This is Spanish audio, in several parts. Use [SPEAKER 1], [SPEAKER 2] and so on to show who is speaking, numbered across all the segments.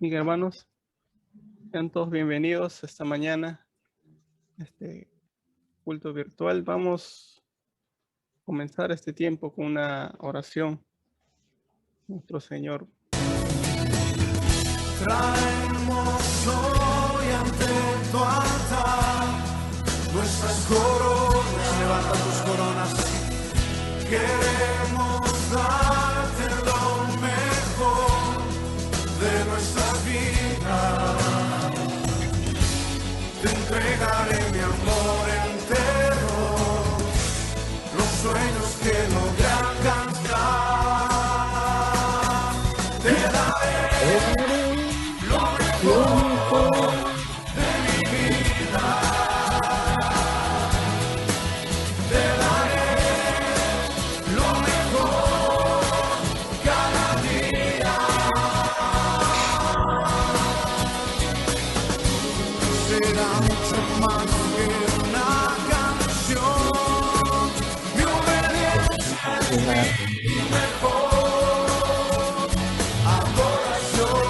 [SPEAKER 1] Mis hermanos, sean todos bienvenidos esta mañana, este culto virtual. Vamos a comenzar este tiempo con una oración. Nuestro Señor.
[SPEAKER 2] Traemos hoy ante tu altar nuestras coronas. Levanta tus coronas. Queremos darte lo mejor de nuestras vidas. Te entregaré mi amor entero, los sueños que logré alcanzar. Te daré lo mejor de mi vida. Te daré lo mejor cada día. Será mucho más que una canción. Mi obediencia es mi mejor adoración.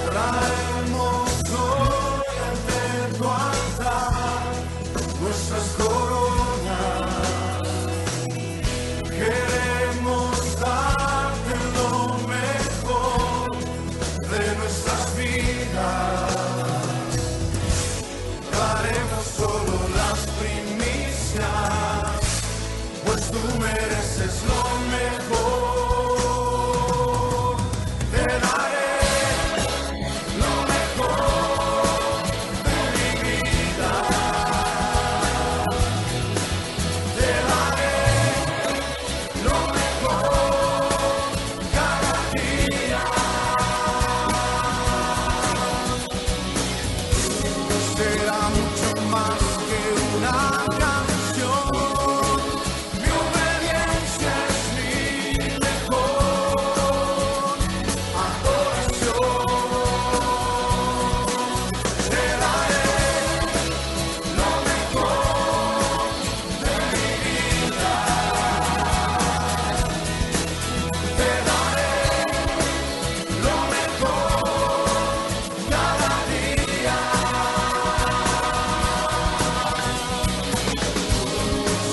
[SPEAKER 2] Traemos hoy ante tu altar nuestras coronas. Queremos darte lo mejor de nuestras vidas. Daremos solo las primicias, pues tú mereces lo mejor. Te daré lo mejor de mi vida. Te daré lo mejor cada día. Será mucho más que una canción. Mi obediencia es mi mejor adoración. Te daré lo mejor de mi vida. Te daré lo mejor cada día.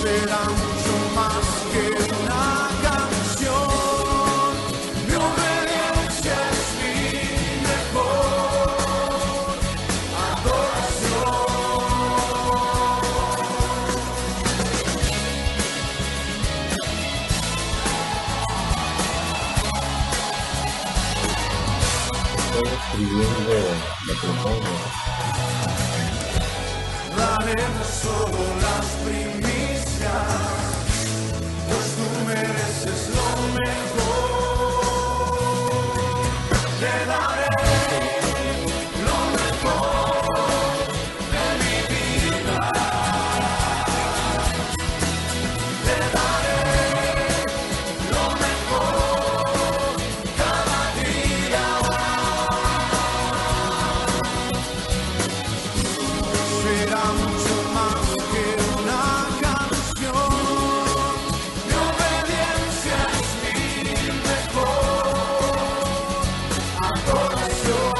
[SPEAKER 2] Será mucho más que una canción. Mi obediencia es mi mejor adoración.
[SPEAKER 3] Estoy escribiendo matrimonio.
[SPEAKER 2] Daremos solo las primicias, pues tú mereces lo mejor. Te daré lo mejor de mi vida. Te daré lo mejor cada día. Será mucho más que una canción. Mi obediencia es mi mejor adoración.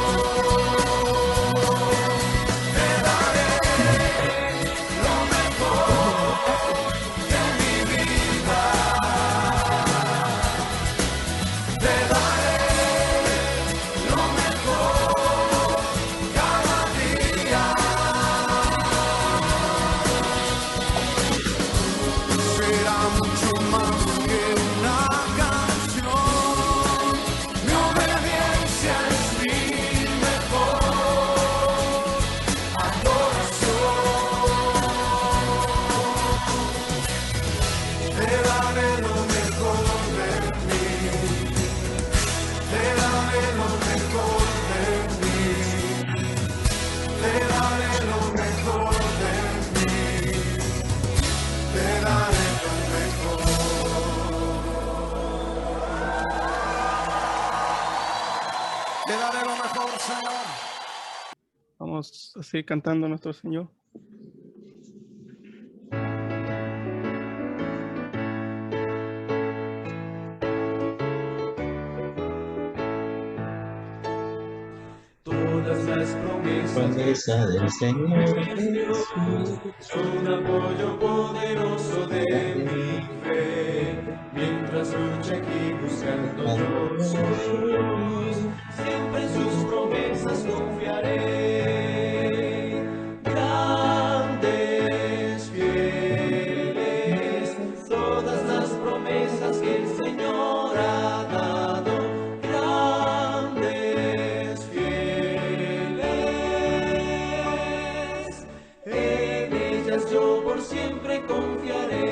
[SPEAKER 2] Te daré lo mejor de mi vida. Te daré lo mejor cada día. Será mucho más que una canción. Mi obediencia es mi mejor adoración. Te daré lo mejor de mí. Te daré lo mejor de mí. Te daré lo mejor de mí. Te daré lo mejor. Te daré lo mejor, Señor.
[SPEAKER 1] Vamos Vamos a seguir cantando a nuestro Señor.
[SPEAKER 2] Todas las promesas
[SPEAKER 3] Promesa del Señor Jesús.
[SPEAKER 2] son apoyo poderoso de mi fe, mientras lucho aquí buscando yo su luz, siempre en sus promesas confiaré. Grandes, fieles, todas las promesas que el Señor ha dado. Grandes, fieles, en ellas yo por siempre confiaré.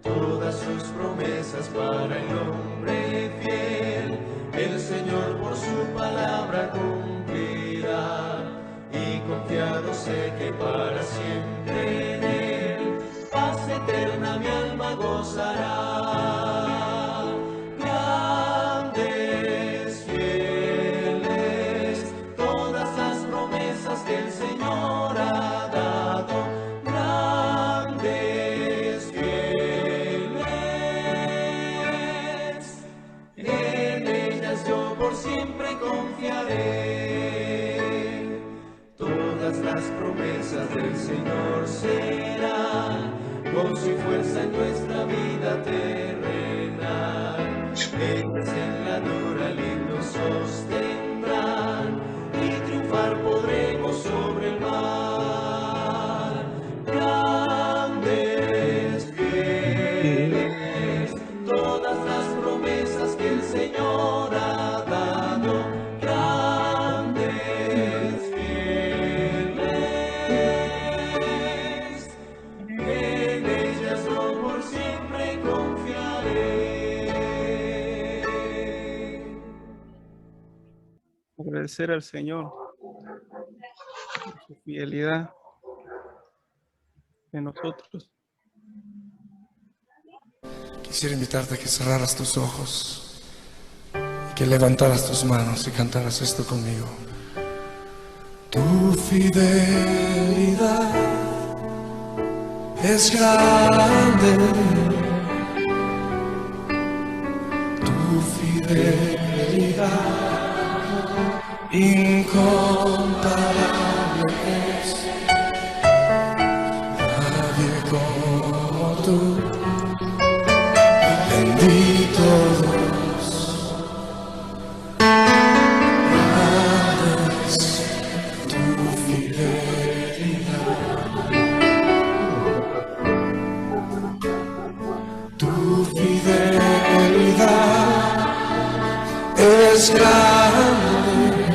[SPEAKER 2] Todas sus promesas para el hombre fiel, el Señor por su palabra cumplirá. Y confiado sé que para siempre en Él, paz eterna mi alma gozará. Grandes, fieles, todas las promesas que el Señor ha dado. Grandes, fieles, en ellas yo por siempre confiaré. Todas las promesas del Señor serán gozo y fuerza en nuestra vida terrenal. Ellas en la dura lid nos sostendrán y triunfar podremos sobre el mar. Grandes, fieles, todas las promesas que el Señor ha dado. Grandes, fieles, en ellas yo por siempre confiaré.
[SPEAKER 1] Agradecer al Señor por su fidelidad en nosotros.
[SPEAKER 4] Quisiera invitarte a que cerraras tus ojos, que levantaras tus manos y cantaras esto conmigo. Tu fidelidad es grande, tu fidelidad incomparable es. Nadie como tú, bendito Dios. Grande es tu fidelidad, tu fidelidad es grande.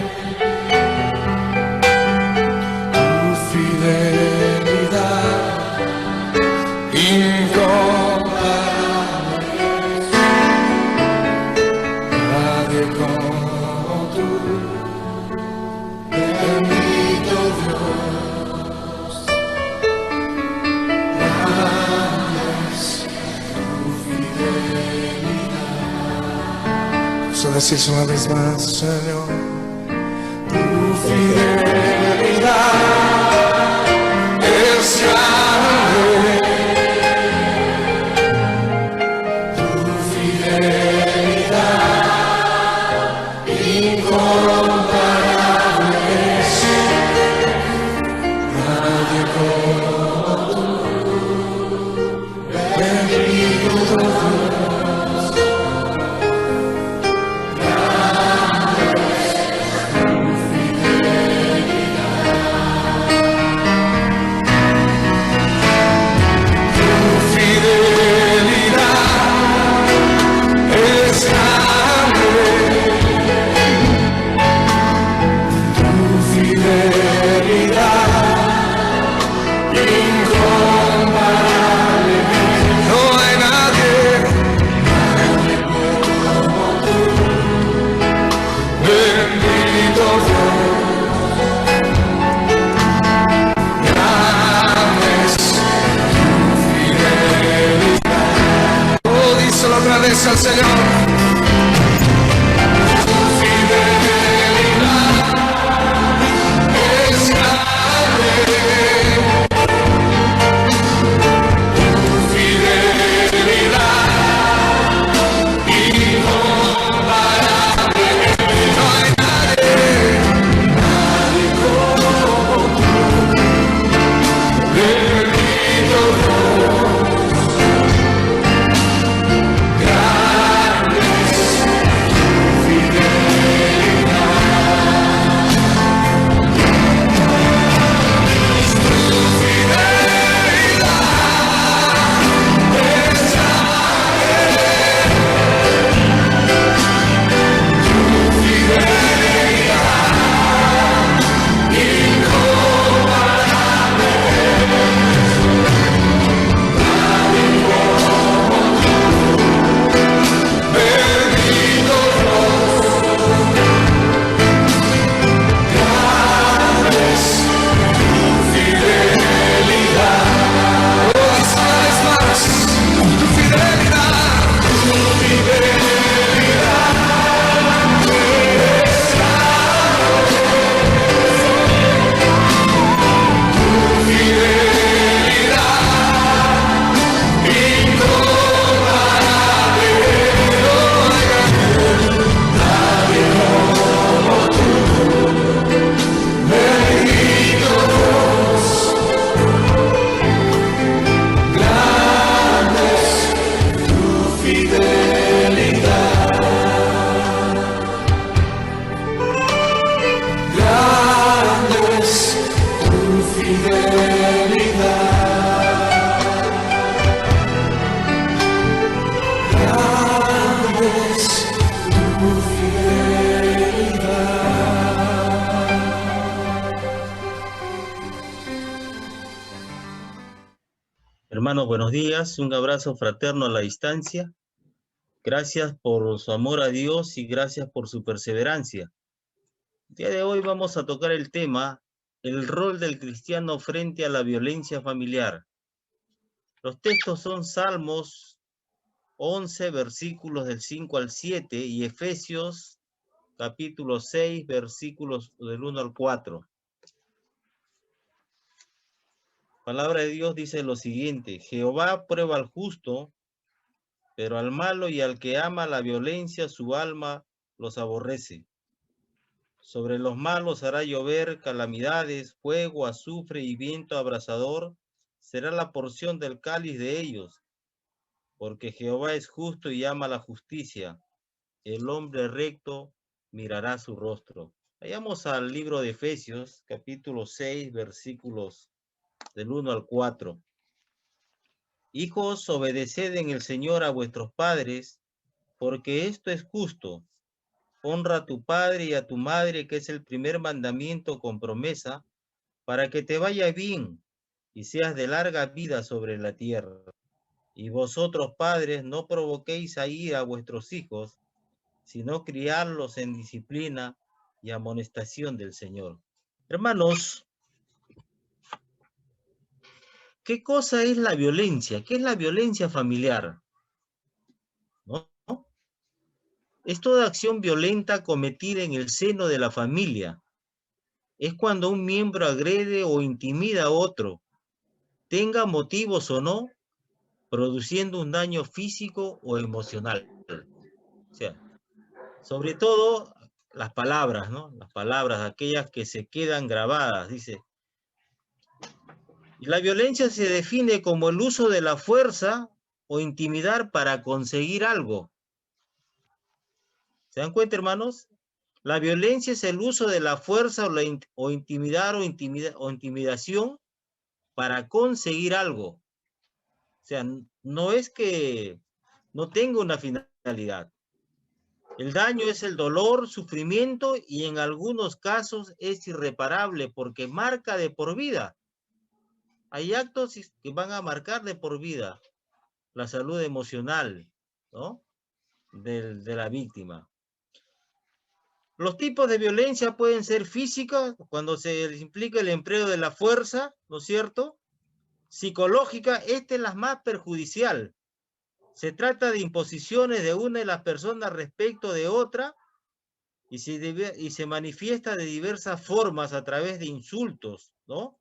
[SPEAKER 4] Decís una vez más, Señor, tu fidelidad es grande, tu fidelidad incomparable es. Nadie como tú, bendito Dios. Al Señor.
[SPEAKER 2] fidelidad. Grande es tu fidelidad. Grande es tu fidelidad.
[SPEAKER 3] Hermanos, buenos días. Un abrazo fraterno a la distancia. Gracias por su amor a Dios y gracias por su perseverancia. El día de hoy vamos a tocar el tema, el rol del cristiano frente a la violencia familiar. Los textos son Salmos 11, versículos del 5 al 7 y Efesios capítulo 6, versículos del 1 al 4. Palabra de Dios dice lo siguiente: Jehová prueba al justo, pero al malo y al que ama la violencia su alma los aborrece. Sobre los malos hará llover calamidades, fuego, azufre y viento abrasador será la porción del cáliz de ellos, porque Jehová es justo y ama la justicia. El hombre recto mirará su rostro. Vayamos al libro de Efesios, capítulo 6, versículos del 1 al 4. Hijos, obedeced en el Señor a vuestros padres, porque esto es justo. Honra a tu padre y a tu madre, que es el primer mandamiento con promesa, para que te vaya bien y seas de larga vida sobre la tierra. Y vosotros, padres, no provoquéis a ira a vuestros hijos, sino criarlos en disciplina y amonestación del Señor. Hermanos, ¿qué cosa es la violencia? ¿Qué es la violencia familiar? ¿No? Es toda acción violenta cometida en el seno de la familia. Es cuando un miembro agrede o intimida a otro, tenga motivos o no, produciendo un daño físico o emocional. O sea, sobre todo las palabras, ¿no? Las palabras, aquellas que se quedan grabadas, dice. Y la violencia se define como el uso de la fuerza o intimidar para conseguir algo. ¿Se dan cuenta, hermanos? La violencia es el uso de la fuerza o intimidación para conseguir algo. O sea, no es que no tenga una finalidad. El daño es el dolor, sufrimiento y en algunos casos es irreparable porque marca de por vida. Hay actos que van a marcar de por vida la salud emocional, ¿no? de la víctima. Los tipos de violencia pueden ser física, cuando se les implica el empleo de la fuerza, ¿no es cierto? Psicológica, esta es la más perjudicial. Se trata de imposiciones de una de las personas respecto de otra y se manifiesta de diversas formas a través de insultos, ¿no?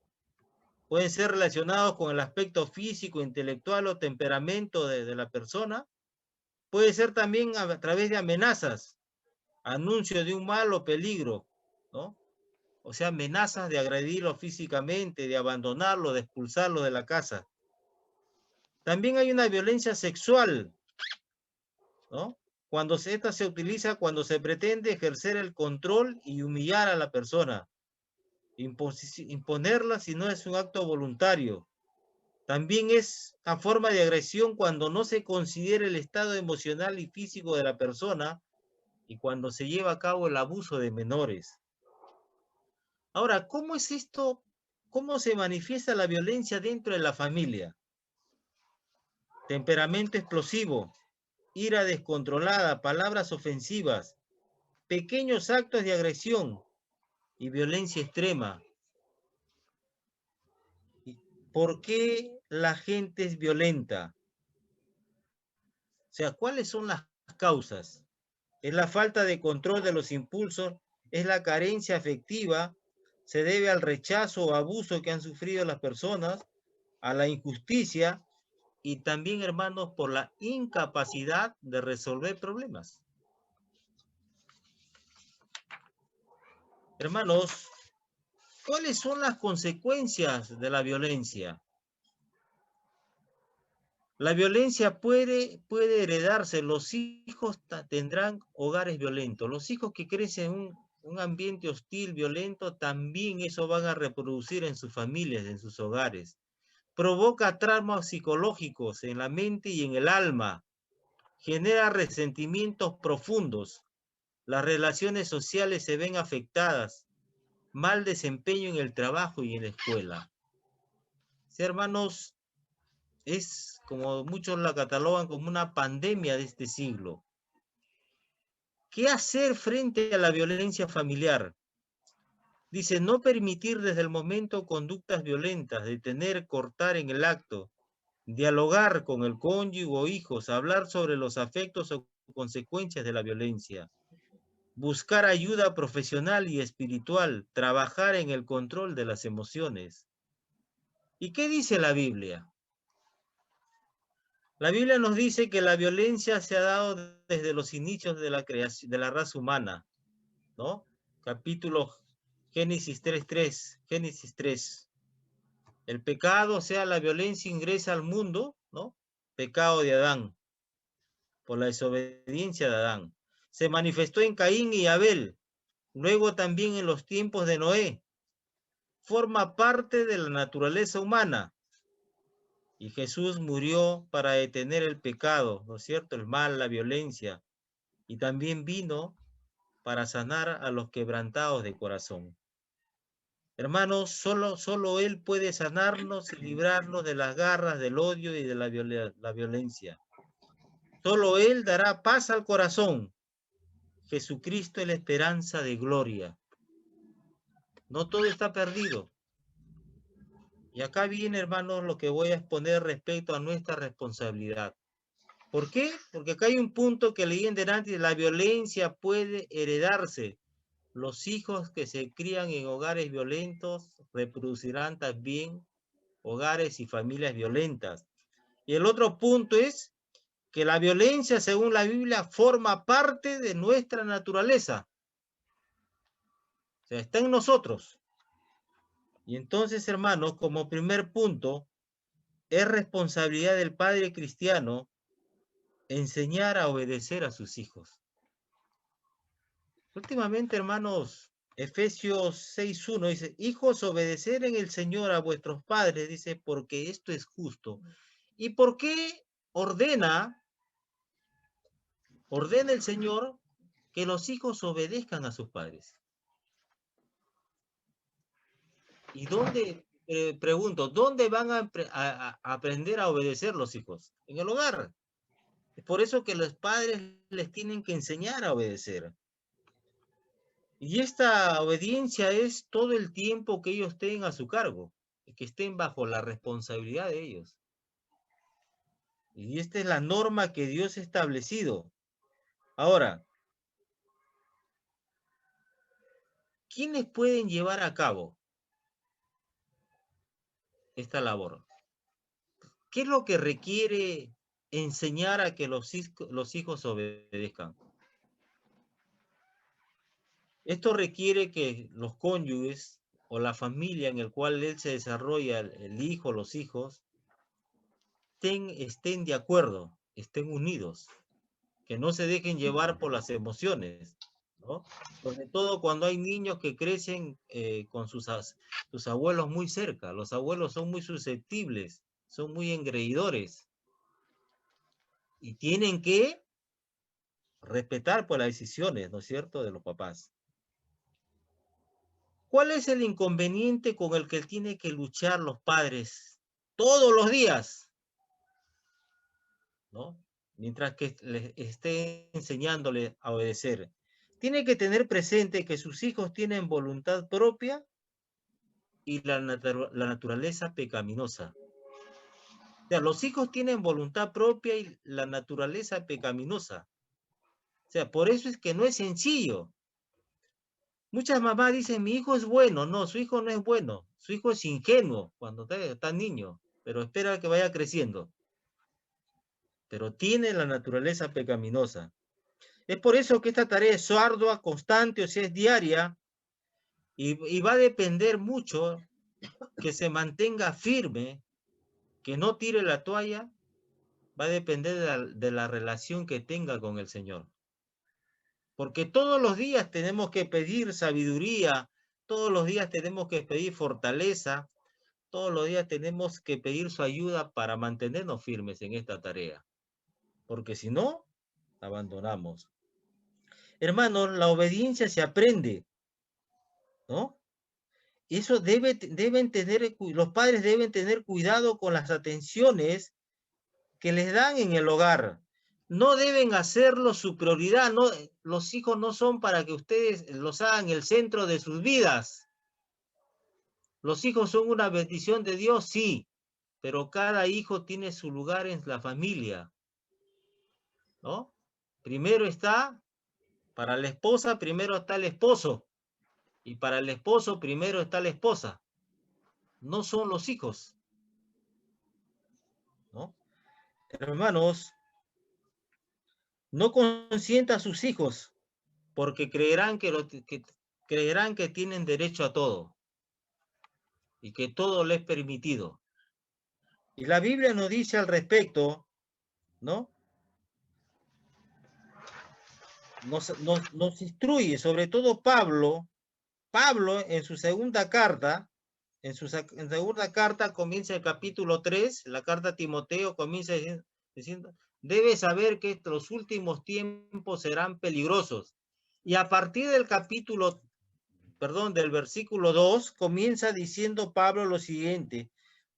[SPEAKER 3] Pueden ser relacionados con el aspecto físico, intelectual o temperamento de la persona. Puede ser también a través de amenazas, anuncio de un mal o peligro, ¿no? O sea, amenazas de agredirlo físicamente, de abandonarlo, de expulsarlo de la casa. También hay una violencia sexual, ¿no? Esta se utiliza cuando se pretende ejercer el control y humillar a la persona, imponerla si no es un acto voluntario. También es una forma de agresión cuando no se considera el estado emocional y físico de la persona y cuando se lleva a cabo el abuso de menores. Ahora, ¿cómo es esto? ¿Cómo se manifiesta la violencia dentro de la familia? Temperamento explosivo, ira descontrolada, palabras ofensivas, pequeños actos de agresión y violencia extrema. ¿Por qué la gente es violenta? O sea, ¿cuáles son las causas? Es la falta de control de los impulsos, es la carencia afectiva, se debe al rechazo o abuso que han sufrido las personas, a la injusticia y también, hermanos, por la incapacidad de resolver problemas. Hermanos, ¿cuáles son las consecuencias de la violencia? La violencia puede heredarse. Los hijos tendrán hogares violentos. Los hijos que crecen en un ambiente hostil, violento, también eso van a reproducir en sus familias, en sus hogares. Provoca traumas psicológicos en la mente y en el alma. Genera resentimientos profundos. Las relaciones sociales se ven afectadas. Mal desempeño en el trabajo y en la escuela. Sí, hermanos, es como muchos la catalogan como una pandemia de este siglo. ¿Qué hacer frente a la violencia familiar? Dice, no permitir desde el momento conductas violentas, detener, cortar en el acto, dialogar con el cónyuge o hijos, hablar sobre los afectos o consecuencias de la violencia, buscar ayuda profesional y espiritual, trabajar en el control de las emociones. ¿Y qué dice la Biblia? La Biblia nos dice que la violencia se ha dado desde los inicios de la creación de la raza humana, ¿no? Capítulo Génesis 3:3, Génesis 3. El pecado, o sea, la violencia ingresa al mundo, ¿no? Pecado de Adán, por la desobediencia de Adán. Se manifestó en Caín y Abel, luego también en los tiempos de Noé. Forma parte de la naturaleza humana. Y Jesús murió para detener el pecado, ¿no es cierto? El mal, la violencia. Y también vino para sanar a los quebrantados de corazón. Hermanos, solo Él puede sanarnos y librarnos de las garras del odio y de la violencia. Solo Él dará paz al corazón. Jesucristo es la esperanza de gloria. No todo está perdido. Y acá viene, hermanos, lo que voy a exponer respecto a nuestra responsabilidad. ¿Por qué? Porque acá hay un punto que leí en delante: la violencia puede heredarse. Los hijos que se crían en hogares violentos reproducirán también hogares y familias violentas. Y el otro punto es que la violencia, según la Biblia, forma parte de nuestra naturaleza. O sea, está en nosotros. Y entonces, hermanos, como primer punto, es responsabilidad del padre cristiano enseñar a obedecer a sus hijos. Últimamente, hermanos, Efesios 6:1 dice, hijos, obedecer en el Señor a vuestros padres, dice, porque esto es justo. ¿Y por qué ordena el Señor que los hijos obedezcan a sus padres? ¿Y dónde, pregunto, dónde van a aprender a obedecer los hijos? En el hogar. Es por eso que los padres les tienen que enseñar a obedecer. Y esta obediencia es todo el tiempo que ellos tengan a su cargo, que estén bajo la responsabilidad de ellos. Y esta es la norma que Dios ha establecido. Ahora, ¿quiénes pueden llevar a cabo esta labor? ¿Qué es lo que requiere enseñar a que los hijos obedezcan? Esto requiere que los cónyuges o la familia en el cual él se desarrolla, el hijo, los hijos, estén de acuerdo, estén unidos, que no se dejen llevar por las emociones, ¿no? Sobre todo cuando hay niños que crecen con sus abuelos muy cerca. Los abuelos son muy susceptibles, son muy engreidores y tienen que respetar por las decisiones, ¿no es cierto?, de los papás. ¿Cuál es el inconveniente con el que tienen que luchar los padres todos los días, ¿no? Mientras que les esté enseñándole a obedecer? Tiene que tener presente que sus hijos tienen voluntad propia y la naturaleza pecaminosa. O sea, los hijos tienen voluntad propia y la naturaleza pecaminosa. O sea, por eso es que no es sencillo. Muchas mamás dicen, mi hijo es bueno. No, su hijo no es bueno. Su hijo es ingenuo cuando está niño, pero espera que vaya creciendo. Pero tiene la naturaleza pecaminosa. Es por eso que esta tarea es ardua, constante, o sea, es diaria, y va a depender mucho que se mantenga firme, que no tire la toalla va a depender de la relación que tenga con el Señor. Porque todos los días tenemos que pedir sabiduría, todos los días tenemos que pedir fortaleza, todos los días tenemos que pedir su ayuda para mantenernos firmes en esta tarea. Porque si no, abandonamos. Hermanos, la obediencia se aprende, ¿no? Eso los padres deben tener cuidado con las atenciones que les dan en el hogar. No deben hacerlo su prioridad. No, los hijos no son para que ustedes los hagan el centro de sus vidas. Los hijos son una bendición de Dios, sí, pero cada hijo tiene su lugar en la familia, ¿no? Primero está, para la esposa, primero está el esposo, y para el esposo, primero está la esposa. No son los hijos, ¿no? Hermanos, no consienta a sus hijos, porque creerán que tienen derecho a todo, y que todo les es permitido. Y la Biblia nos dice al respecto, ¿no? Nos instruye, sobre todo Pablo en su segunda carta, comienza el capítulo 3, la carta a Timoteo comienza diciendo, debe saber que los últimos tiempos serán peligrosos. Y a partir del del versículo 2, comienza diciendo Pablo lo siguiente,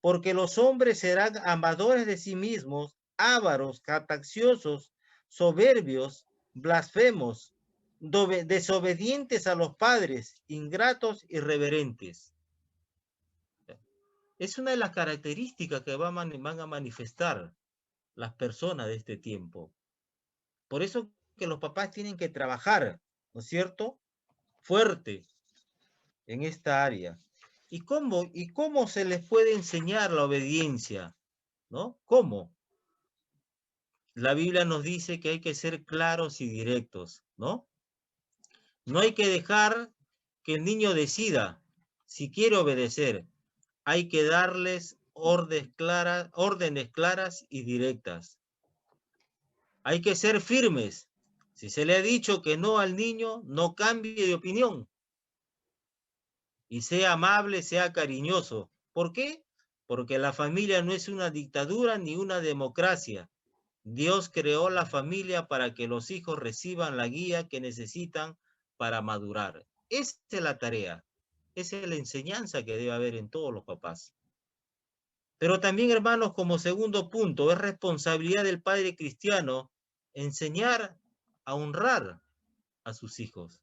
[SPEAKER 3] porque los hombres serán amadores de sí mismos, ávaros, jactanciosos, soberbios, blasfemos, desobedientes a los padres, ingratos, irreverentes. Es una de las características que van a manifestar las personas de este tiempo. Por eso que los papás tienen que trabajar, ¿no es cierto?, fuerte en esta área. ¿Y cómo se les puede enseñar la obediencia? ¿No? ¿Cómo? La Biblia nos dice que hay que ser claros y directos, ¿no? No hay que dejar que el niño decida si quiere obedecer. Hay que darles órdenes claras y directas. Hay que ser firmes. Si se le ha dicho que no al niño, no cambie de opinión. Y sea amable, sea cariñoso. ¿Por qué? Porque la familia no es una dictadura ni una democracia. Dios creó la familia para que los hijos reciban la guía que necesitan para madurar. Esa es la tarea. Esa es la enseñanza que debe haber en todos los papás. Pero también, hermanos, como segundo punto, es responsabilidad del padre cristiano enseñar a honrar a sus hijos.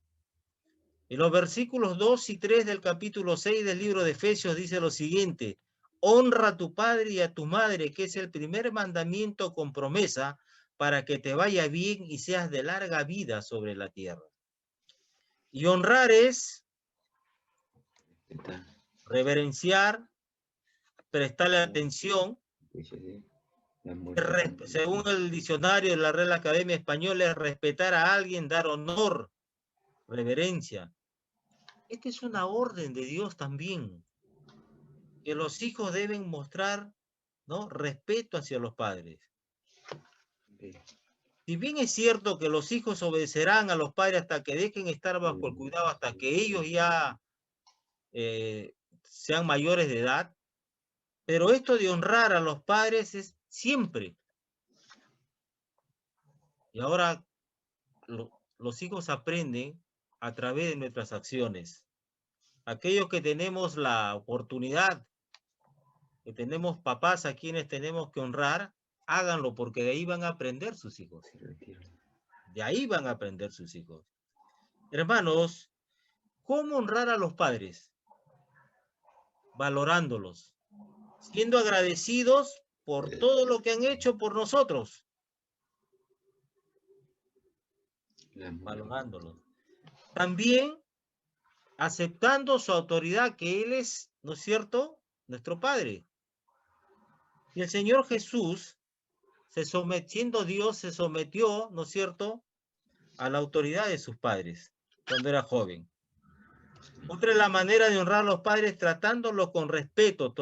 [SPEAKER 3] En los versículos 2 y 3 del capítulo 6 del libro de Efesios dice lo siguiente, honra a tu padre y a tu madre, que es el primer mandamiento con promesa para que te vaya bien y seas de larga vida sobre la tierra. Y honrar es reverenciar, prestarle atención. Según el diccionario de la Real Academia Española, es respetar a alguien, dar honor, reverencia. Esta es una orden de Dios también, que los hijos deben mostrar, ¿no?, respeto hacia los padres. Si bien es cierto que los hijos obedecerán a los padres hasta que dejen estar bajo el cuidado, hasta que ellos ya sean mayores de edad, pero esto de honrar a los padres es siempre. Y ahora los hijos aprenden a través de nuestras acciones. Aquellos que tenemos la oportunidad, que tenemos papás a quienes tenemos que honrar, háganlo, porque de ahí van a aprender sus hijos. De ahí van a aprender sus hijos. Hermanos, ¿cómo honrar a los padres? Valorándolos, siendo agradecidos por todo lo que han hecho por nosotros. Valorándolos. También aceptando su autoridad, que Él es, ¿no es cierto?, nuestro Padre. Y el Señor Jesús, siendo Dios, se sometió, ¿no es cierto?, a la autoridad de sus padres cuando era joven. Otra es la manera de honrar a los padres, tratándolos con respeto,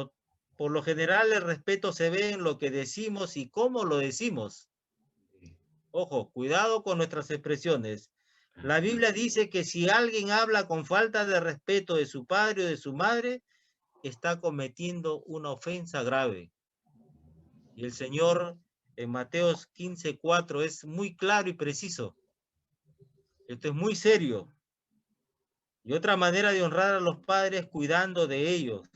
[SPEAKER 3] Por lo general, el respeto se ve en lo que decimos y cómo lo decimos. Ojo, cuidado con nuestras expresiones. La Biblia dice que si alguien habla con falta de respeto de su padre o de su madre, está cometiendo una ofensa grave. Y el Señor en Mateo 15:4 es muy claro y preciso. Esto es muy serio. Y otra manera de honrar a los padres cuidando de ellos.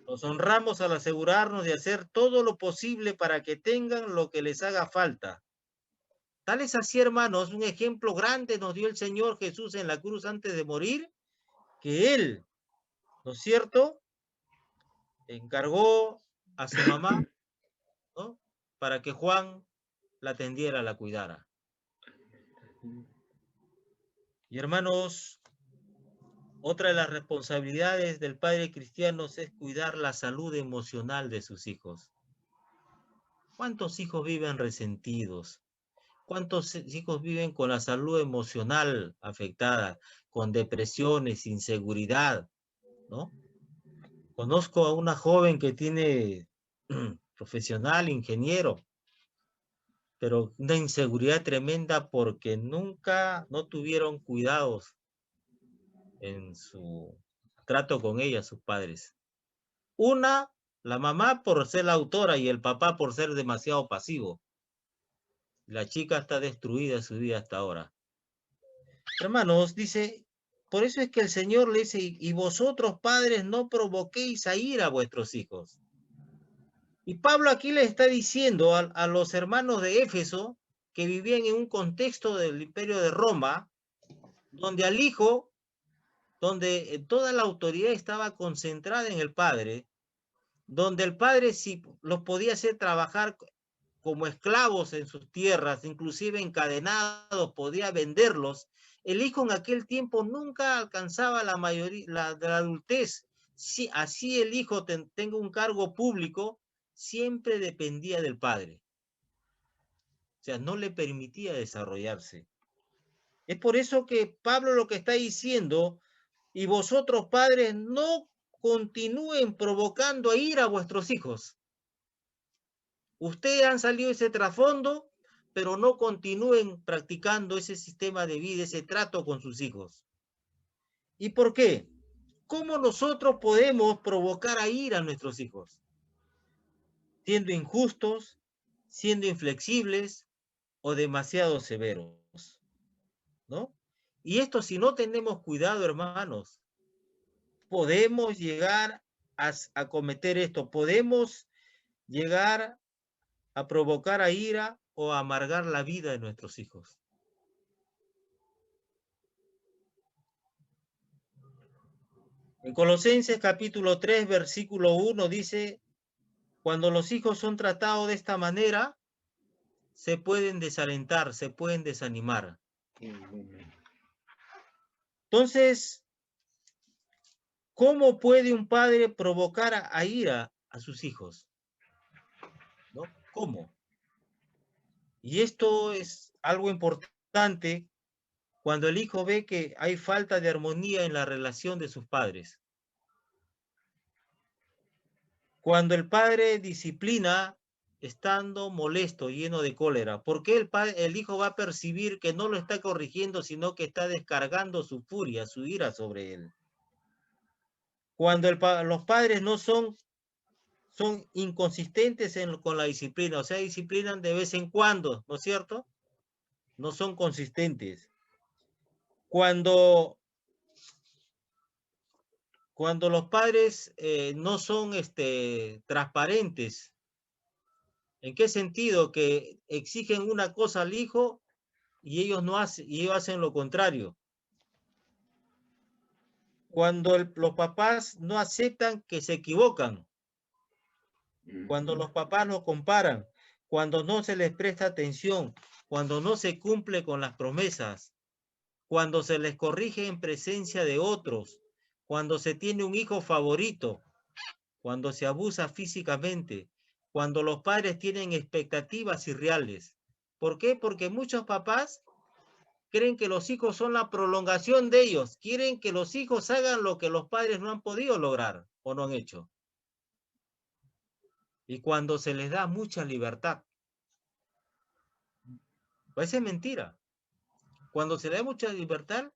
[SPEAKER 3] Los honramos al asegurarnos de hacer todo lo posible para que tengan lo que les haga falta. Tal es así, hermanos, un ejemplo grande nos dio el Señor Jesús en la cruz antes de morir, que Él, ¿no es cierto?, encargó a su mamá, ¿no?, para que Juan la atendiera, la cuidara. Y hermanos, otra de las responsabilidades del padre cristiano es cuidar la salud emocional de sus hijos. ¿Cuántos hijos viven resentidos? ¿Cuántos hijos viven con la salud emocional afectada, con depresiones, inseguridad, ¿no? Conozco a una joven que tiene profesional, ingeniero, pero una inseguridad tremenda porque nunca no tuvieron cuidados en su trato con ella, sus padres. Una, la mamá por ser la autora y el papá por ser demasiado pasivo. La chica está destruida su vida hasta ahora. Hermanos, dice, por eso es que el Señor le dice, y vosotros padres no provoquéis a ira a vuestros hijos. Y Pablo aquí le está diciendo a los hermanos de Éfeso, que vivían en un contexto del Imperio de Roma, donde al hijo, donde toda la autoridad estaba concentrada en el padre, donde el padre sí los podía hacer trabajar como esclavos en sus tierras, inclusive encadenados, podía venderlos. El hijo en aquel tiempo nunca alcanzaba la mayoría de la adultez. Si así el hijo tenga un cargo público, siempre dependía del padre. O sea, no le permitía desarrollarse. Es por eso que Pablo lo que está diciendo, y vosotros padres no continúen provocando a ira a vuestros hijos. Ustedes han salido de ese trasfondo, pero no continúen practicando ese sistema de vida, ese trato con sus hijos. ¿Y por qué? ¿Cómo nosotros podemos provocar a ira a nuestros hijos? Siendo injustos, siendo inflexibles o demasiado severos, ¿no? Y esto, si no tenemos cuidado, hermanos, podemos llegar a cometer esto, podemos llegar a provocar a ira o a amargar la vida de nuestros hijos. En Colosenses capítulo 3, versículo 1 dice, cuando los hijos son tratados de esta manera, se pueden desalentar, se pueden desanimar. Entonces, ¿cómo puede un padre provocar a ira a sus hijos? ¿No? ¿Cómo? Y esto es algo importante cuando el hijo ve que hay falta de armonía en la relación de sus padres. Cuando el padre disciplina estando molesto, lleno de cólera, ¿por qué el hijo va a percibir que no lo está corrigiendo, sino que está descargando su furia, su ira sobre él? Cuando los padres no son inconsistentes con la disciplina, o sea, disciplinan de vez en cuando, ¿no es cierto? No son consistentes. Cuando los padres no son transparentes, ¿en qué sentido? Que exigen una cosa al hijo y ellos hacen lo contrario. Cuando los papás no aceptan que se equivocan, cuando los papás lo comparan, cuando no se les presta atención, cuando no se cumple con las promesas, cuando se les corrige en presencia de otros, cuando se tiene un hijo favorito, cuando se abusa físicamente, cuando los padres tienen expectativas irreales. ¿Por qué? Porque muchos papás creen que los hijos son la prolongación de ellos, quieren que los hijos hagan lo que los padres no han podido lograr o no han hecho. y cuando se les da mucha libertad. Parece mentira. Cuando se le da mucha libertad,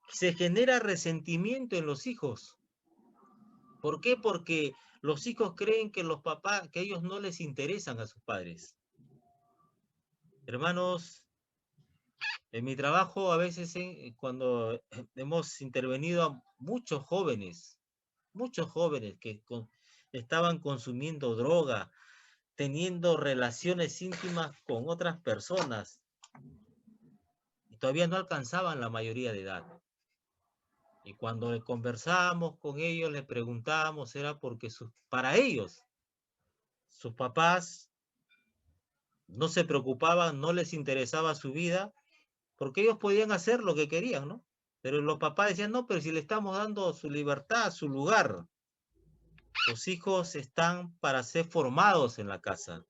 [SPEAKER 3] se genera resentimiento en los hijos. ¿Por qué? Porque los hijos creen que los papás, que ellos no les interesan a sus padres. Hermanos, en mi trabajo a veces cuando hemos intervenido a muchos jóvenes que estaban consumiendo droga, teniendo relaciones íntimas con otras personas y todavía no alcanzaban la mayoría de edad. Y cuando conversábamos con ellos, les preguntábamos, era porque para ellos, sus papás no se preocupaban, no les interesaba su vida, porque ellos podían hacer lo que querían, ¿no? Pero los papás decían, no, pero si le estamos dando su libertad, su lugar. Los hijos están para ser formados en la casa.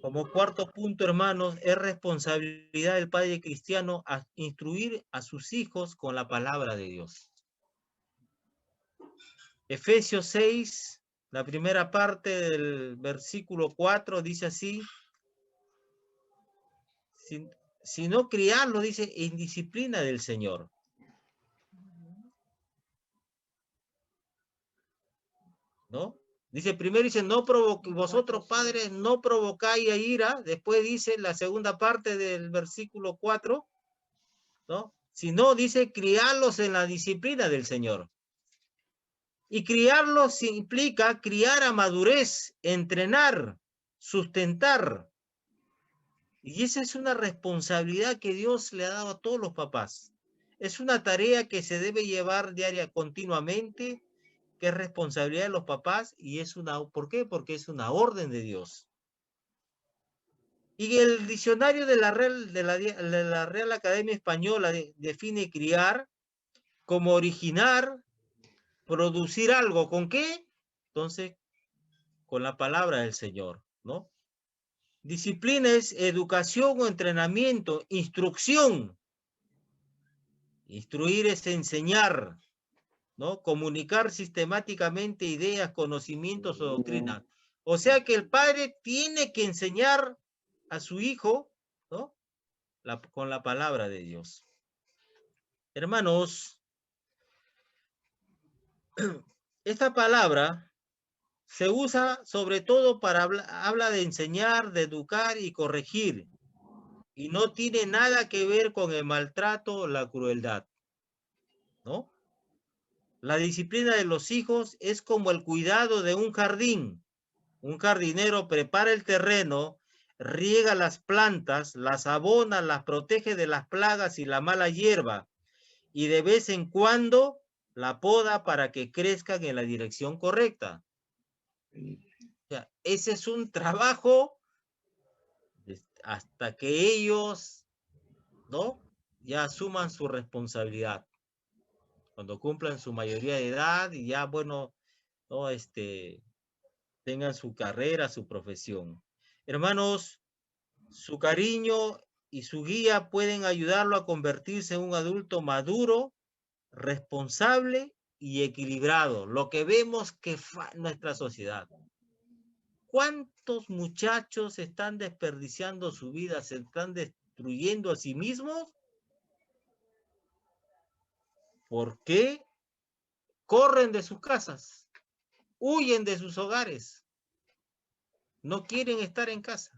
[SPEAKER 3] Como cuarto punto, hermanos, es responsabilidad del padre cristiano a instruir a sus hijos con la palabra de Dios. Efesios 6, la primera parte del versículo 4 dice así, si no criarlo, dice, en disciplina del Señor. ¿No? Dice, primero dice, vosotros padres no provocáis a ira, después dice la segunda parte del versículo 4, ¿no? Sino dice, criarlos en la disciplina del Señor. Y criarlos implica criar a madurez, entrenar, sustentar. Y esa es una responsabilidad que Dios le ha dado a todos los papás. Es una tarea que se debe llevar diaria continuamente, que es responsabilidad de los papás, y es ¿por qué? Porque es una orden de Dios. Y el diccionario de la Real Academia Española define criar como originar, producir algo. ¿Con qué? Entonces, con la palabra del Señor, ¿no? Disciplina es educación o entrenamiento, instrucción. Instruir es enseñar, ¿no? Comunicar sistemáticamente ideas, conocimientos o doctrinas. O sea que el padre tiene que enseñar a su hijo, ¿no? Con la palabra de Dios. Hermanos, esta palabra se usa sobre todo para habla de enseñar, de educar y corregir. Y no tiene nada que ver con el maltrato o la crueldad, ¿no? La disciplina de los hijos es como el cuidado de un jardín. Un jardinero prepara el terreno, riega las plantas, las abona, las protege de las plagas y la mala hierba, y de vez en cuando la poda para que crezcan en la dirección correcta. O sea, ese es un trabajo hasta que ellos, ¿no?, ya asuman su responsabilidad. Cuando cumplan su mayoría de edad y ya, bueno, ¿no?, tengan su carrera, su profesión. Hermanos, su cariño y su guía pueden ayudarlo a convertirse en un adulto maduro, responsable y equilibrado. Lo que vemos que en nuestra sociedad. ¿Cuántos muchachos están desperdiciando su vida, se están destruyendo a sí mismos? ¿Por qué? Corren de sus casas, huyen de sus hogares, no quieren estar en casa.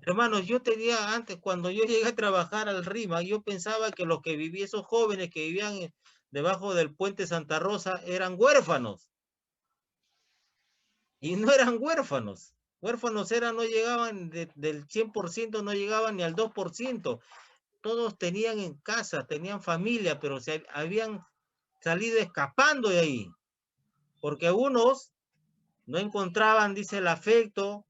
[SPEAKER 3] Hermanos, yo tenía antes, cuando yo llegué a trabajar al RIMA, yo pensaba que los que vivían, esos jóvenes que vivían debajo del puente Santa Rosa, eran huérfanos. Y no eran huérfanos. Huérfanos no llegaban del 100%, no llegaban ni al 2%. Todos tenían en casa, tenían familia, pero se habían salido escapando de ahí. Porque unos no encontraban, dice, el afecto.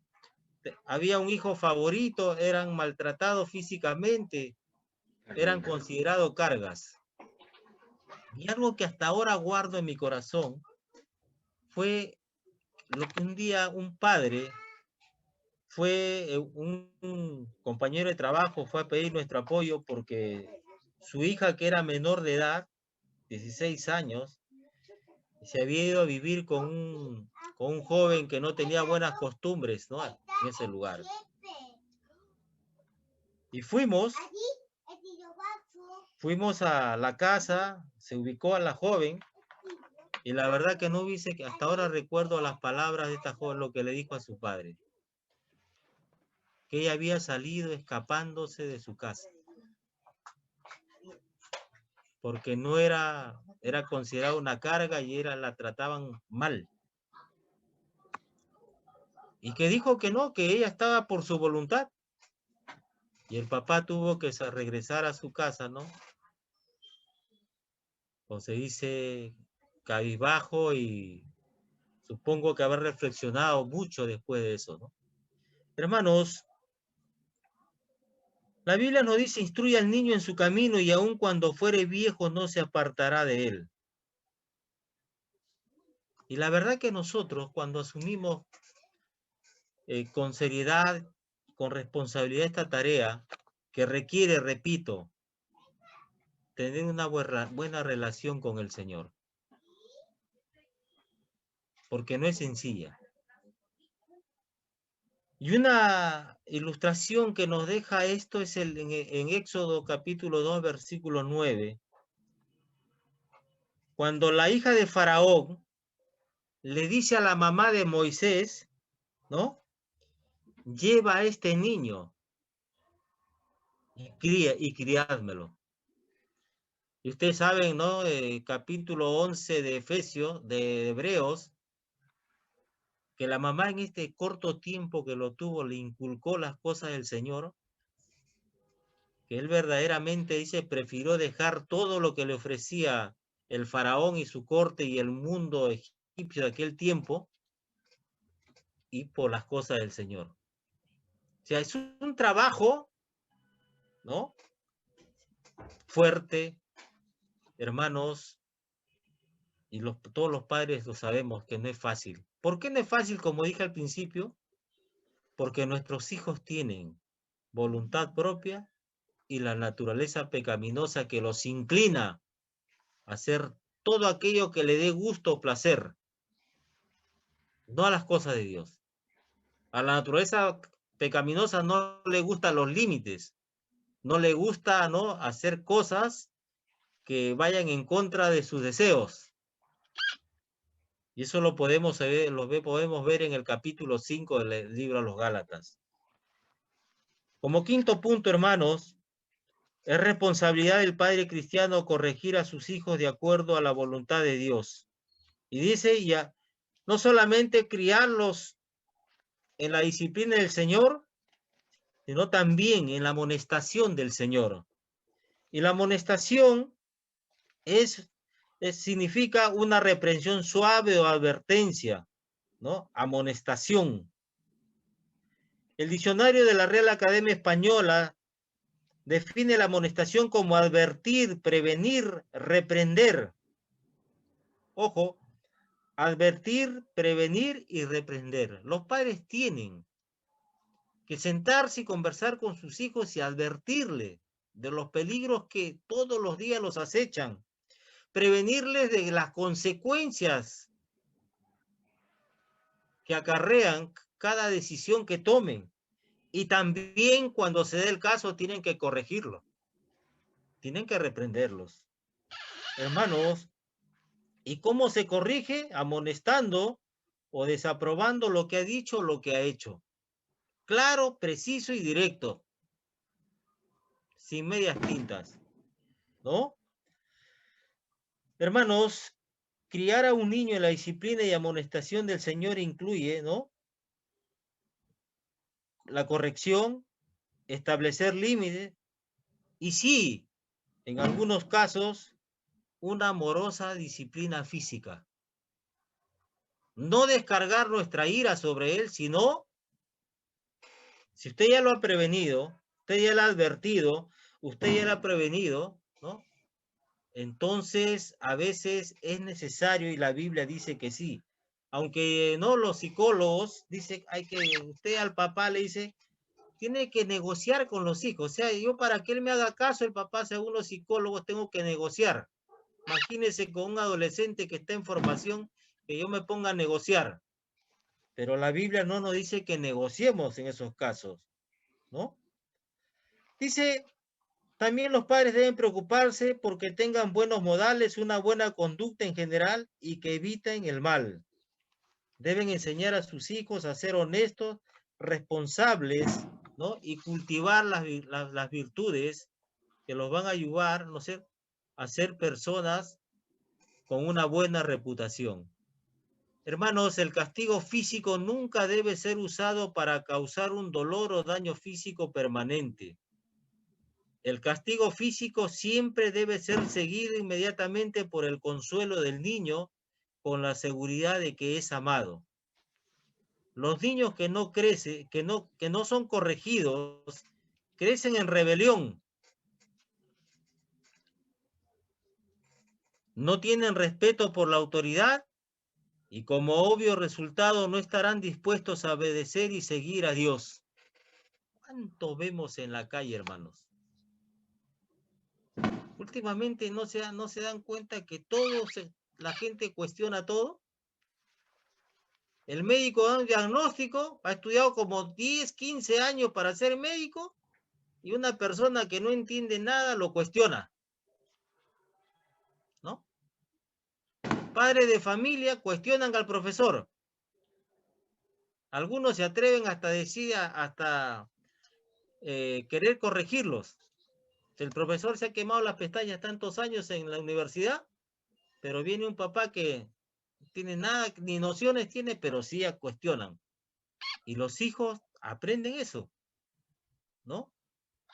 [SPEAKER 3] Había un hijo favorito, eran maltratados físicamente, eran considerados cargas. Y algo que hasta ahora guardo en mi corazón fue lo que un día un padre un compañero de trabajo fue a pedir nuestro apoyo porque su hija, que era menor de edad, 16 años, Se había ido a vivir con un joven que no tenía buenas costumbres, ¿no? En ese lugar. Y fuimos a la casa, se ubicó a la joven, y la verdad que no dice que hasta ahora recuerdo las palabras de esta joven, lo que le dijo a su padre, que ella había salido escapándose de su casa, porque no era considerada una carga y la trataban mal. Y que dijo que no, que ella estaba por su voluntad. Y el papá tuvo que regresar a su casa, ¿no? O se dice cabizbajo, y supongo que haber reflexionado mucho después de eso, ¿no? Hermanos, la Biblia nos dice: instruye al niño en su camino, y aun cuando fuere viejo no se apartará de él. Y la verdad que nosotros, cuando asumimos con seriedad, con responsabilidad esta tarea, que requiere, repito, tener una buena relación con el Señor, porque no es sencilla. Y una ilustración que nos deja esto es en Éxodo capítulo 2, versículo 9, cuando la hija de Faraón le dice a la mamá de Moisés, ¿no? Lleva a este niño y criádmelo. Y ustedes saben, ¿no? Capítulo 11 de Efesios, de Hebreos, que la mamá en este corto tiempo que lo tuvo le inculcó las cosas del Señor, que él verdaderamente, dice, prefirió dejar todo lo que le ofrecía el faraón y su corte y el mundo egipcio de aquel tiempo, y por las cosas del Señor. O sea, es un trabajo, ¿no? Fuerte, hermanos, y todos los padres lo sabemos que no es fácil. ¿Por qué no es fácil? Como dije al principio, porque nuestros hijos tienen voluntad propia y la naturaleza pecaminosa que los inclina a hacer todo aquello que le dé gusto o placer, no a las cosas de Dios. A la naturaleza pecaminosa no le gustan los límites, no le gusta, ¿no?, hacer cosas que vayan en contra de sus deseos. Y eso lo podemos ver en el capítulo 5 del libro a los Gálatas. Como quinto punto, hermanos, es responsabilidad del padre cristiano corregir a sus hijos de acuerdo a la voluntad de Dios. Y dice, ya, no solamente criarlos en la disciplina del Señor, sino también en la amonestación del Señor. Y la amonestación significa una reprensión suave o advertencia, ¿no? Amonestación. El diccionario de la Real Academia Española define la amonestación como advertir, prevenir, reprender. Ojo, advertir, prevenir y reprender. Los padres tienen que sentarse y conversar con sus hijos y advertirles de los peligros que todos los días los acechan, prevenirles de las consecuencias que acarrean cada decisión que tomen, y también cuando se dé el caso tienen que corregirlo, tienen que reprenderlos. Hermanos, ¿y cómo se corrige? Amonestando o desaprobando lo que ha dicho o lo que ha hecho. Claro, preciso y directo, sin medias tintas, ¿no? Hermanos, criar a un niño en la disciplina y amonestación del Señor incluye, ¿no?, la corrección, establecer límites y sí, en algunos casos, una amorosa disciplina física. No descargar nuestra ira sobre él, sino, si usted ya lo ha prevenido, usted ya lo ha advertido, usted ya lo ha prevenido, ¿no? Entonces, a veces es necesario, y la Biblia dice que sí. Aunque no, los psicólogos dicen, usted al papá le dice, tiene que negociar con los hijos. O sea, yo para que él me haga caso, el papá, según los psicólogos, tengo que negociar. Imagínense con un adolescente que está en formación, que yo me ponga a negociar. Pero la Biblia no nos dice que negociemos en esos casos, ¿no? Dice, también los padres deben preocuparse porque tengan buenos modales, una buena conducta en general y que eviten el mal. Deben enseñar a sus hijos a ser honestos, responsables, ¿no? Y cultivar las virtudes que los van a ayudar, ¿no sé?, a ser personas con una buena reputación. Hermanos, el castigo físico nunca debe ser usado para causar un dolor o daño físico permanente. El castigo físico siempre debe ser seguido inmediatamente por el consuelo del niño con la seguridad de que es amado. Los niños que no crecen, que no son corregidos, crecen en rebelión. No tienen respeto por la autoridad y como obvio resultado no estarán dispuestos a obedecer y seguir a Dios. ¿Cuánto vemos en la calle, hermanos? Últimamente no se dan cuenta que la gente cuestiona todo. El médico da un diagnóstico, ha estudiado como 10, 15 años para ser médico y una persona que no entiende nada lo cuestiona, ¿no? Padres de familia cuestionan al profesor. Algunos se atreven hasta decir, querer corregirlos. El profesor se ha quemado las pestañas tantos años en la universidad, pero viene un papá que no tiene nada, ni nociones tiene, pero sí cuestionan. Y los hijos aprenden eso, ¿no?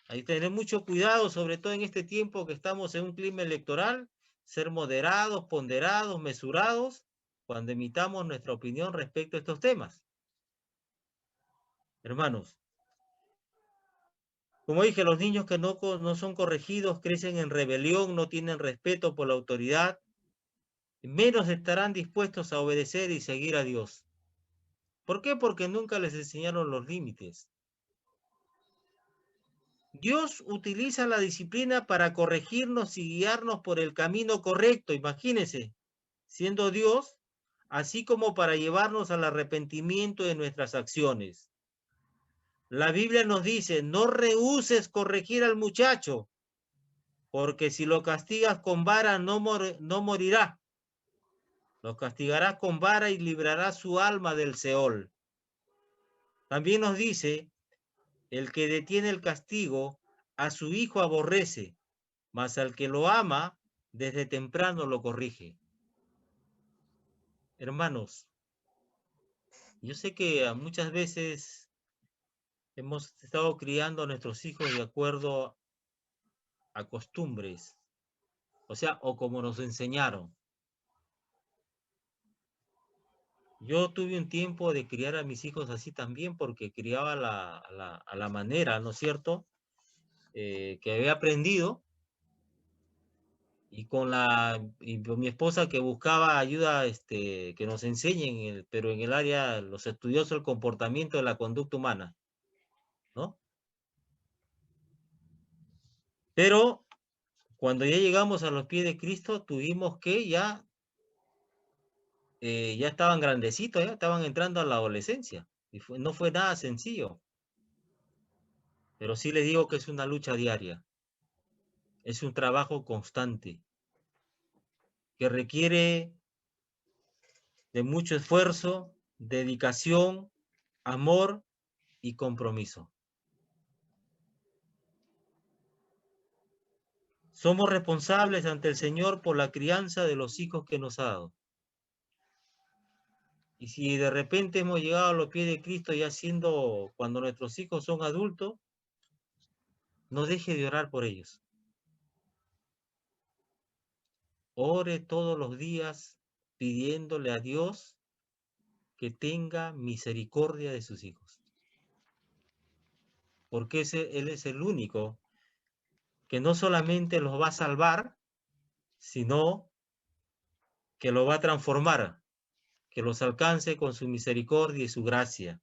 [SPEAKER 3] Hay que tener mucho cuidado, sobre todo en este tiempo que estamos en un clima electoral, ser moderados, ponderados, mesurados, cuando emitamos nuestra opinión respecto a estos temas. Hermanos, como dije, los niños que no son corregidos crecen en rebelión, no tienen respeto por la autoridad, menos estarán dispuestos a obedecer y seguir a Dios. ¿Por qué? Porque nunca les enseñaron los límites. Dios utiliza la disciplina para corregirnos y guiarnos por el camino correcto, imagínense, siendo Dios, así como para llevarnos al arrepentimiento de nuestras acciones. La Biblia nos dice, no rehúses corregir al muchacho, porque si lo castigas con vara no morirá. Lo castigarás con vara y librarás su alma del Seol. También nos dice, el que detiene el castigo, a su hijo aborrece, mas al que lo ama, desde temprano lo corrige. Hermanos, yo sé que muchas veces hemos estado criando a nuestros hijos de acuerdo a costumbres, o sea, o como nos enseñaron. Yo tuve un tiempo de criar a mis hijos así también porque criaba a la manera, ¿no es cierto?, que había aprendido y con mi esposa que buscaba ayuda que nos enseñen, pero en el área, los estudiosos del comportamiento de la conducta humana, ¿no? Pero cuando ya llegamos a los pies de Cristo, tuvimos que ya estaban grandecitos, ya estaban entrando a la adolescencia. Y no fue nada sencillo. Pero sí les digo que es una lucha diaria. Es un trabajo constante que requiere de mucho esfuerzo, dedicación, amor y compromiso. Somos responsables ante el Señor por la crianza de los hijos que nos ha dado. Y si de repente hemos llegado a los pies de Cristo ya siendo, cuando nuestros hijos son adultos, no deje de orar por ellos. Ore todos los días pidiéndole a Dios que tenga misericordia de sus hijos. Porque Él es el único que no solamente los va a salvar, sino que los va a transformar, que los alcance con su misericordia y su gracia.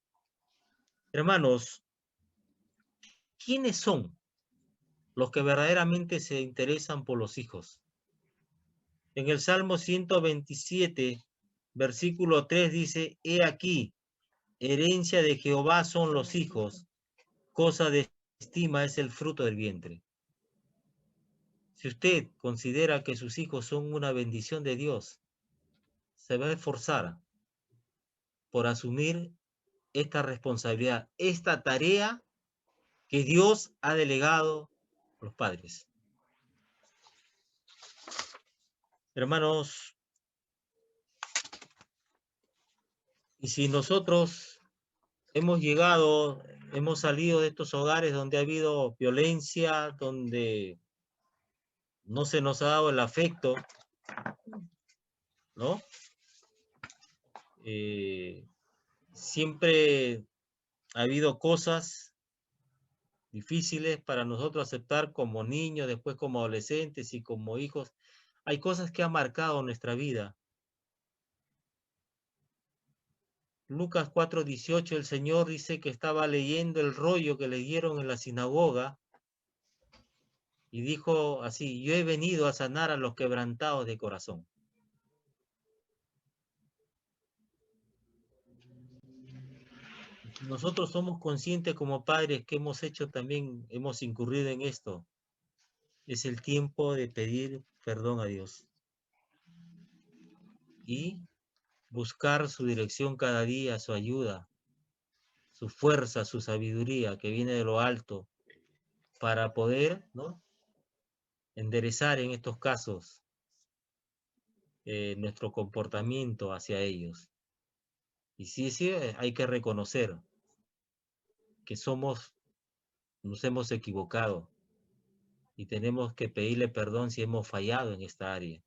[SPEAKER 3] Hermanos, ¿quiénes son los que verdaderamente se interesan por los hijos? En el Salmo 127, versículo 3 dice, he aquí, herencia de Jehová son los hijos, cosa de estima es el fruto del vientre. Si usted considera que sus hijos son una bendición de Dios, se va a esforzar por asumir esta responsabilidad, esta tarea que Dios ha delegado a los padres. Hermanos, y si nosotros hemos salido de estos hogares donde ha habido violencia, donde no se nos ha dado el afecto, ¿no? Siempre ha habido cosas difíciles para nosotros aceptar como niños, después como adolescentes y como hijos. Hay cosas que han marcado nuestra vida. Lucas 4:18, el Señor dice que estaba leyendo el rollo que le dieron en la sinagoga y dijo así, yo he venido a sanar a los quebrantados de corazón. Nosotros somos conscientes como padres que hemos hecho también, hemos incurrido en esto. Es el tiempo de pedir perdón a Dios y buscar su dirección cada día, su ayuda, su fuerza, su sabiduría que viene de lo alto para poder, ¿no?, enderezar en estos casos nuestro comportamiento hacia ellos. Y sí, hay que reconocer que nos hemos equivocado y tenemos que pedirle perdón si hemos fallado en esta área.